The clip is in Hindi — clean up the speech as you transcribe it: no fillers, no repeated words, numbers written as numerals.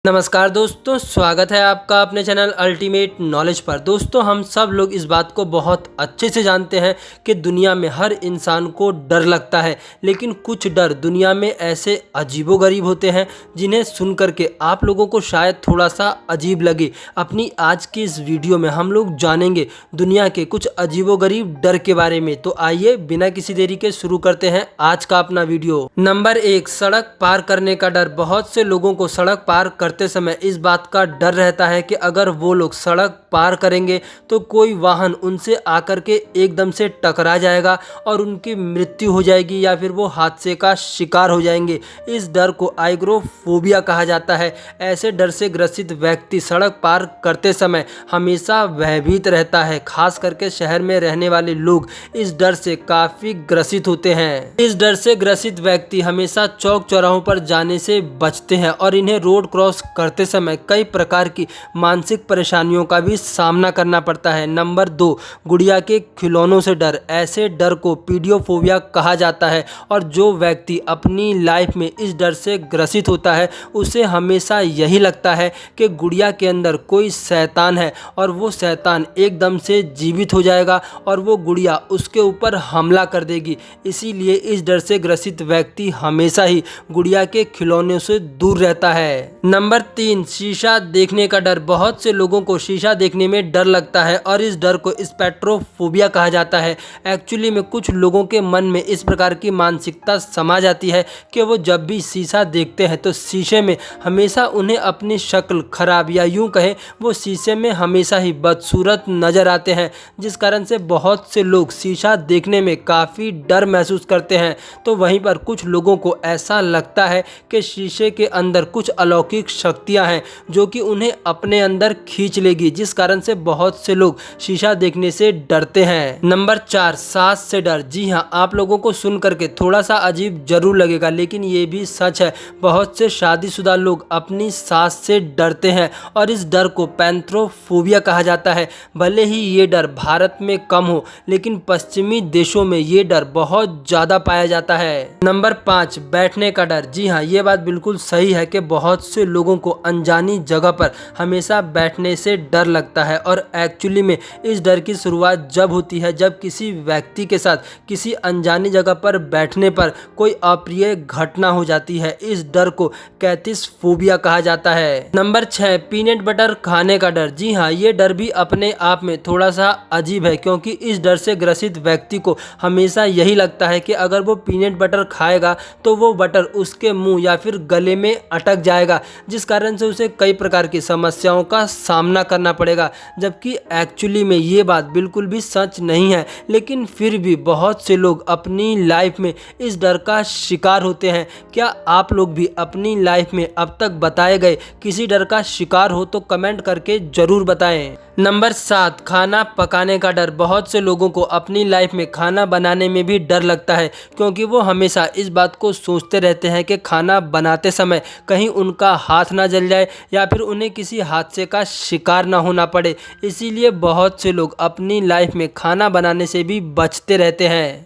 नमस्कार दोस्तों, स्वागत है आपका अपने चैनल अल्टीमेट नॉलेज पर। दोस्तों, हम सब लोग इस बात को बहुत अच्छे से जानते हैं कि दुनिया में हर इंसान को डर लगता है, लेकिन कुछ डर दुनिया में ऐसे अजीबोगरीब होते हैं जिन्हें सुन करके आप लोगों को शायद थोड़ा सा अजीब लगे। अपनी आज की इस वीडियो में हम लोग जानेंगे दुनिया के कुछ अजीबोगरीब डर के बारे में। तो आइए बिना किसी देरी के शुरू करते हैं आज का अपना वीडियो। नंबर 1, सड़क पार करने का डर। बहुत से लोगों को सड़क पार करते समय इस बात का डर रहता है कि अगर वो लोग सड़क पार करेंगे तो कोई वाहन उनसे आकर के एकदम से टकरा जाएगा और उनकी मृत्यु हो जाएगी या फिर वो हादसे का शिकार हो जाएंगे। इस डर को आइग्रोफोबिया कहा जाता है। ऐसे डर से ग्रसित व्यक्ति सड़क पार करते समय हमेशा भयभीत रहता है। खास करके शहर में रहने वाले लोग इस डर से काफी ग्रसित होते हैं। इस डर से ग्रसित व्यक्ति हमेशा चौक चौराहों पर जाने से बचते हैं और इन्हें रोड क्रॉस करते समय कई प्रकार की मानसिक परेशानियों का भी सामना करना पड़ता है। नंबर 2, गुड़िया के खिलौनों से डर। ऐसे डर को पीडियोफोबिया कहा जाता है और जो व्यक्ति अपनी लाइफ में इस डर से ग्रसित होता है उसे हमेशा यही लगता है कि गुड़िया के अंदर कोई शैतान है और वो शैतान एकदम से जीवित हो जाएगा और वो गुड़िया उसके ऊपर हमला कर देगी। इसीलिए इस डर से ग्रसित व्यक्ति हमेशा ही गुड़िया के खिलौनों से दूर रहता है। नंबर 3, शीशा देखने का डर। बहुत से लोगों को शीशा देखने में डर लगता है और इस डर को स्पेक्ट्रोफोबिया कहा जाता है। एक्चुअली में कुछ लोगों के मन में इस प्रकार की मानसिकता समा जाती है कि वो जब भी शीशा देखते हैं तो शीशे में हमेशा उन्हें अपनी शक्ल खराब या यूं कहें वो शीशे में हमेशा ही बदसूरत नजर आते हैं, जिस कारण से बहुत से लोग शीशा देखने में काफ़ी डर महसूस करते हैं। तो वहीं पर कुछ लोगों को ऐसा लगता है कि शीशे के अंदर कुछ अलौकिक शक्तियां हैं जो कि उन्हें अपने अंदर खींच लेगी, जिस कारण से बहुत से लोग शीशा देखने से डरते हैं। नंबर 4, सांस से डर। जी हाँ, आप लोगों को सुन करके थोड़ा सा अजीब जरूर लगेगा, लेकिन ये भी सच है। बहुत से शादीशुदा लोग अपनी सांस से डरते हैं और इस डर को पैंथ्रोफोबिया कहा जाता है। भले ही ये डर भारत में कम हो, लेकिन पश्चिमी देशों में ये डर बहुत ज़्यादा पाया जाता है। नंबर 5, बैठने का डर। जी हाँ, ये बात बिल्कुल सही है कि बहुत से लोगों को अनजानी जगह पर हमेशा बैठने से डर लगता है और एक्चुअली में इस डर की शुरुआत जब होती है जब किसी व्यक्ति के साथ किसी अनजानी जगह पर बैठने पर कोई अप्रिय घटना हो जाती है। इस डर को कैथिसफोबिया कहा जाता है। नंबर 6, पीनट बटर खाने का डर। जी हाँ, ये डर भी अपने आप में थोड़ा सा अजीब है, क्योंकि इस डर से ग्रसित व्यक्ति को हमेशा यही लगता है कि अगर वो पीनट बटर खाएगा तो वो बटर उसके मुंह या फिर गले में अटक जाएगा, जिस कारण से उसे कई प्रकार की समस्याओं का सामना करना पड़ेगा। जबकि एक्चुअली में ये बात बिल्कुल भी सच नहीं है, लेकिन फिर भी बहुत से लोग अपनी लाइफ में इस डर का शिकार होते हैं। क्या आप लोग भी अपनी लाइफ में अब तक बताए गए किसी डर का शिकार हो तो कमेंट करके ज़रूर बताएं। नंबर 7, खाना पकाने का डर। बहुत से लोगों को अपनी लाइफ में खाना बनाने में भी डर लगता है, क्योंकि वो हमेशा इस बात को सोचते रहते हैं कि खाना बनाते समय कहीं उनका हाथ ना जल जाए या फिर उन्हें किसी हादसे का शिकार ना होना पड़े। इसीलिए बहुत से लोग अपनी लाइफ में खाना बनाने से भी बचते रहते हैं।